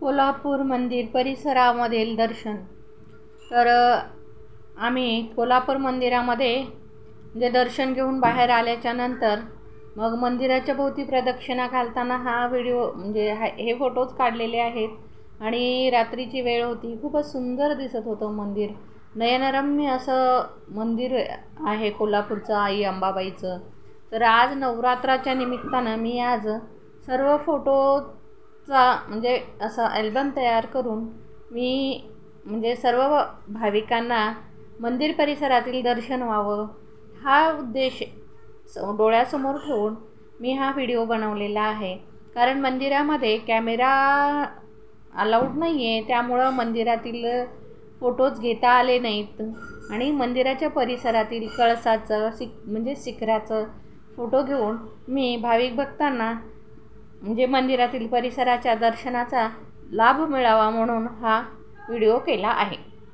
कोल्हापूर मंदिर परिसरामधील दर्शन। तर आम्ही कोल्हापूर मंदिरामध्ये दर्शन घेऊन बाहेर आल्याच्या नंतर मग मंदिराच्या भोवती प्रदक्षिणा घालताना हा व्हिडिओ हे फोटोज काढलेले आहेत। आणि रात्रीची वेळ होती, खूपच सुंदर दिसत होतं मंदिर। नयनरम्य असं मंदिर आहे कोल्हापूरचं आई अंबाबाईचं। तर आज नवरात्राच्या निमित्तानं मी आज सर्व फोटोचा असं अल्बम तयार करून मी सर्व भाविकांना मंदिर परिसरातील दर्शन व्हावं हा उद्देश डोळ्यासमोर ठेवून मी हा व्हिडिओ बनवलेला आहे। कारण मंदिरामध्ये कॅमेरा अलाउड नाही आहे, त्यामुळं मंदिरातील फोटोज घेता आले नाहीत। आणि मंदिराच्या परिसरातील कळसाचं शिखराचं फोटो घेऊन मी भाविक भक्तांना मंदिरातील परिसराच्या दर्शनाचा लाभ मिळावा म्हणून हा व्हिडिओ केला आहे।